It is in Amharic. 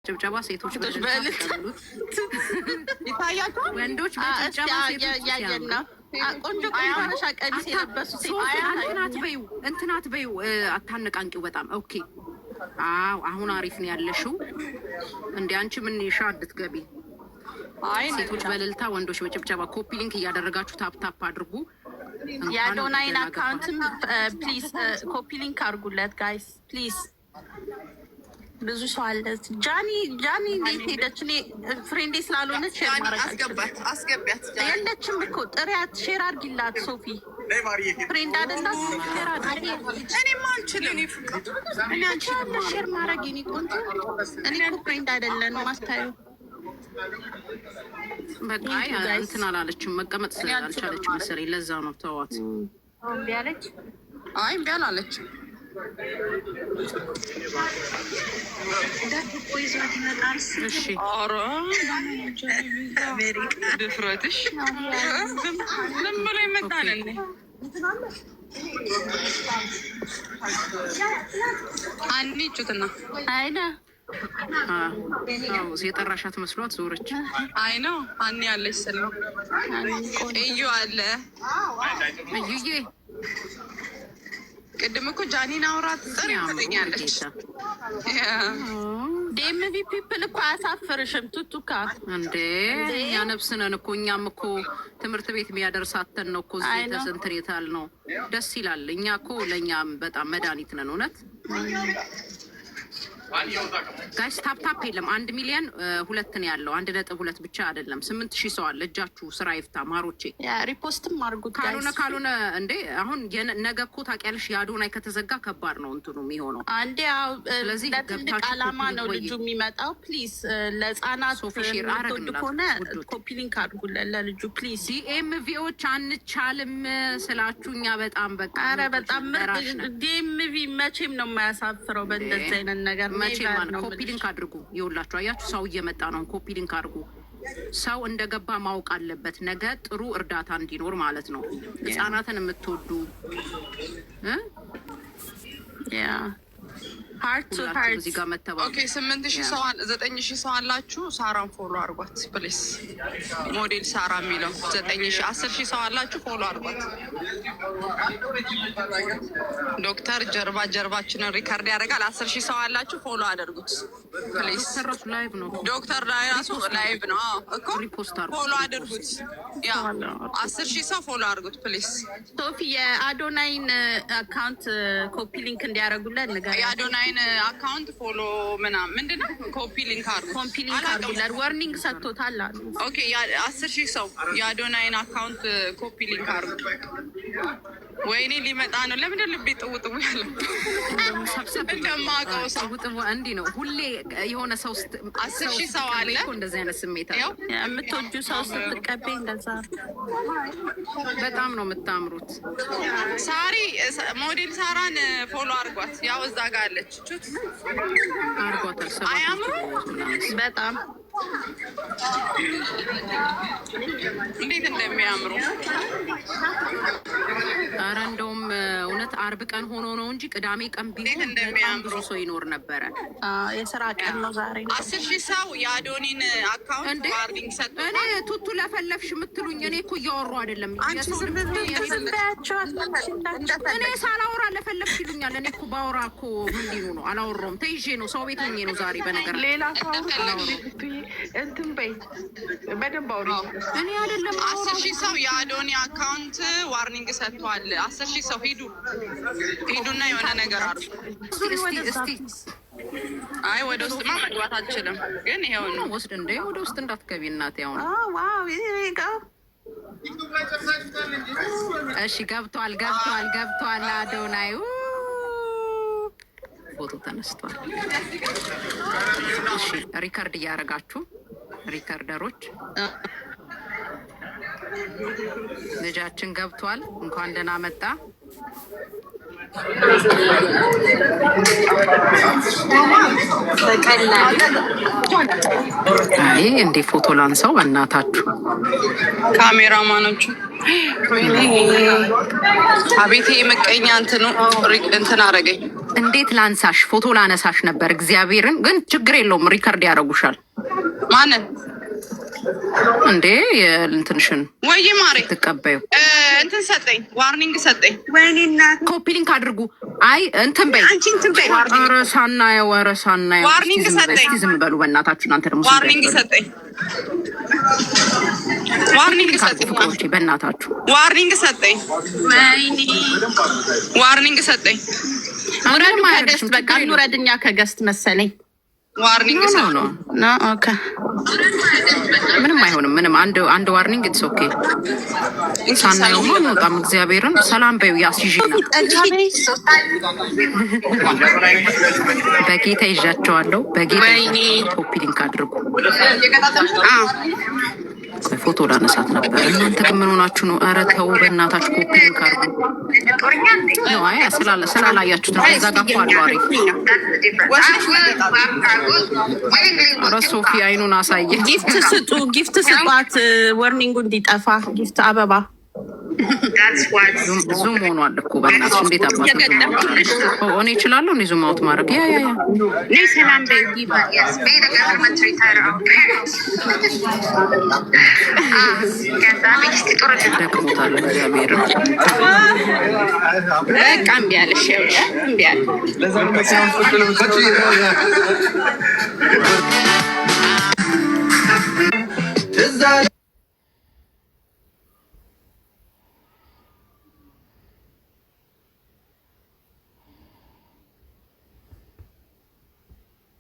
ጭብጨባ ሴቶች በልት ይታያችሁ ወንዶች በጭብጨባ ሴቶች ያያና ቆንጆ ቆንጆ ቀሚስ የለበሱ እንትናት በይው አታነቃንቂው በጣም ኦኬ። አዎ አሁን አሪፍ ነው ያለሽው። እንዴ አንቺ ምን ይሻ እንድትገቢ ሴቶች በልልታ ወንዶች በጭብጨባ ኮፒ ሊንክ እያደረጋችሁ ታፕ ታፕ አድርጉ። የአዶናይን አካውንትም ፕሊዝ ኮፒ ሊንክ አድርጉለት ጋይስ ፕሊዝ። ብዙ ሰው አለ። ጃኒ እንዴት ሄደች? እኔ ፍሬንዴ ስላልሆነች አስገቢያት። የለችም እኮ ጥሪያት፣ ሼር አድርጊላት። ሶፊ ፍሬንድ አይደላት? እኔማ አልችልም። እኔ አንችልም ሼር ማድረግ የኔ ቆንጆ። እኔ እኮ ፍሬንድ አይደለን ማስታዩ። በቃ እንትን አላለችም፣ መቀመጥ አልቻለችም መሰለኝ። ለዛ ነው ተዋት። እምቢ አለች። አይ እምቢ አላለችም። እሺ ኧረ ድፍረትሽ ዝም ብሎ ይመጣል እንዴ? አንቺትና አይና የጠራሻት መስሏት ዞረች። አይ ነው አኒ ያለች ስለው እዩ አለ እዩዬ ቅድም እኮ ጃኒን አውራት ጥሪ ትለኛለች። ዴምቪ ፒፕል እኮ አያሳፍርሽም ቱቱካ እንዴ? እኛ ነብስነን እኮ እኛም እኮ ትምህርት ቤት የሚያደርሳተን ነው እኮ እዚህ ተሰንትሬታል ነው። ደስ ይላል። እኛ እኮ ለእኛም በጣም መድኃኒት ነን እውነት። ጋይስ ታፕታፕ የለም 1 ሚሊዮን 2 ነው ያለው 1.2 ብቻ አይደለም 8000 ሰው አለ። እጃችሁ ስራ ይፍታ ማሮቼ። ሪፖስትም አድርጉት ካልሆነ እንዴ አሁን ነገ እኮ ታውቂያለሽ የአዶናይ ከተዘጋ ከባድ ነው እንትኑ የሚሆነው። አንዴ ስለዚህ ለትልቅ አላማ ነው ልጁ የሚመጣው። ፕሊዝ ለህፃናት ወድ ከሆነ ኮፒ ሊንክ አድርጉለት ለልጁ ፕሊዝ። ዲኤምቪዎች አንቻልም ስላችሁ እኛ በጣም በቃ ኧረ በጣም ዲኤምቪ መቼም ነው የማያሳፍረው በእንደዚህ አይነት ነገር። ኮፒ ሊንክ አድርጉ። ይኸውላችሁ አያችሁ ሰው እየመጣ ነው። ኮፒ ሊንክ አድርጉ። ሰው እንደገባ ማወቅ አለበት። ነገ ጥሩ እርዳታ እንዲኖር ማለት ነው። ህፃናትን የምትወዱ እዚህ ጋር መተባበሩ። ኦኬ 8000 ሰው 9000 ሰው አላችሁ። ሳራን ፎሎ አድርጓት ፕሊስ። ሞዴል ሳራ የሚለው 9000 10000 ሰው አላችሁ። ፎሎ አድርጓት። ዶክተር ጀርባችንን ሪካርድ ያደርጋል። 10000 ሰው አላችሁ። ፎሎ አድርጉት ፕሊስ። ላይቭ ነው ዶክተር ራሱ ላይቭ ነው እኮ ፎሎ አድርጉት። ያ 10000 ሰው ፎሎ አድርጉት ፕሊስ። ሶፊ የአዶናይን አካውንት ኮፒ ሊንክ እንዲያደርጉለት ነገር የአዶናይን አካውንት ፎሎ ምናምን ምንድነው? ኮፒ ሊንክ አድርጉለት። ዋርኒንግ ሰጥቶታል አሉ። ኦኬ 10000 ሰው የአዶናይን አካውንት ኮፒ ሊንክ አድርጉ። ወይኔ ሊመጣ ነው። ለምንድን ልቤ ጥውጥው ያለው? ሰብሰብ እንደማውቀው ሰው ጥውጥው እንዲህ ነው። ሁሌ የሆነ ሰው 10000 ሰው አለ እኮ እንደዚህ አይነት ስሜት አለ። የምትወጁ ሰው ስትቀበይ እንደዛ በጣም ነው የምታምሩት። ሳሪ ሞዴል ሳራን ፎሎ አድርጓት። ያው እዛ ጋር አለች። ቹት አድርጓታል። አያምሩ በጣም እንዴት እንደሚያምሩ። ኧረ እንደውም እውነት አርብ ቀን ሆኖ ነው እንጂ ቅዳሜ ቀን ቢሆን በጣም ብዙ ሰው ይኖር ነበረ። የስራ ቀን ነው ዛሬ። 10000 ሰው የአዶኒን አካውንት ዋርኒንግ ሰጥቶ እኔ ቱቱ ለፈለፍሽ የምትሉኝ እኔ እኮ እያወሩ አይደለም። እኔ ሳላወራ ለፈለፍሽ ይሉኛል። እኔ እኮ ባወራ እኮ ምንድን ነው አላወራሁም። ተይዤ ነው ሰው ቤት ሆኜ ነው ዛሬ። በነገር ሌላ ሰው እንትን በይ በደንብ አውሪ። እኔ አይደለም 10000 ሰው የአዶኒ አካውንት ዋርኒንግ ሰጥቷል። 10000 ሰው ሂዱና የሆነ ነገር አድርጉ። እስቲ አይ ወደ ውስጥማ መግባት አልችልም፣ ግን ይሄው ነው። ወስድ እንደ ወደ ውስጥ እንዳትገቢ እናቴ። አሁን ዋው ይሄው እሺ ገብቷል። አዶናይ ፎቶ ተነስቷል። እሺ ሪከርድ እያደረጋችሁ ሪከርደሮች ልጃችን ገብቷል። እንኳን ደህና መጣ። አይ እንዴ ፎቶ ላንሳው በእናታችሁ ካሜራማኖቹ። አቤቴ የመቀኛ እንትን አረገኝ። እንዴት ላንሳሽ? ፎቶ ላነሳሽ ነበር እግዚአብሔርን፣ ግን ችግር የለውም ሪከርድ ያደርጉሻል። ማንን እንዴ እንትንሽን ወይ ማሬ ትቀበዩ እንትን ሰጠኝ፣ ዋርኒንግ ሰጠኝ። ወይኔና ኮፒ ሊንክ አድርጉ። አይ እንትን በይ አንቺ እንትን በይ። ኧረ ሳናየው ዋርኒንግ ሰጠኝ። ዝም በሉ በእናታችሁ እናንተ ደግሞ ዋርኒንግ ሰጠኝ፣ ዋርኒንግ ሰጠኝ፣ በእናታችሁ ዋርኒንግ ሰጠኝ፣ ወይኔ ዋርኒንግ ሰጠኝ። ውረዱ ከገስት በቃ እንውረድኛ ከገስት መሰለኝ። ዋርኒንግ ነው ኦኬ ምንም አይሆንም። ምንም አንድ ዋርኒንግ ኢትስ ኦኬ። ሳናየው አንወጣም። እግዚአብሔርን ሰላም በይው። ያስይዥና በጌታ ይዣቸዋለሁ። በጌታ ኮፒ ሊንክ አድርጉ። ፎቶ ላነሳት ነበር። እናንተ ግን ምን ሆናችሁ ነው? ኧረ ተው በእናታችሁ ኮፒ ሊንክ አድርጉ። አይ ስላላያችሁት ነው። እዛ ጋር ኳል ዋሪ ኧረ ሶፊ አይኑን አሳየ። ጊፍት ስጡ፣ ጊፍት ስጧት፣ ወርኒንጉ እንዲጠፋ ጊፍት አበባ ዙም ሆኗል እኮ በእናትሽ። እንዴት አባት እኔ እችላለሁ እኔ ዙም አውት ማድረግ ሰላም ደክሞታል። እግዚአብሔር በቃ እምቢ አለሽ፣ እምቢ አለ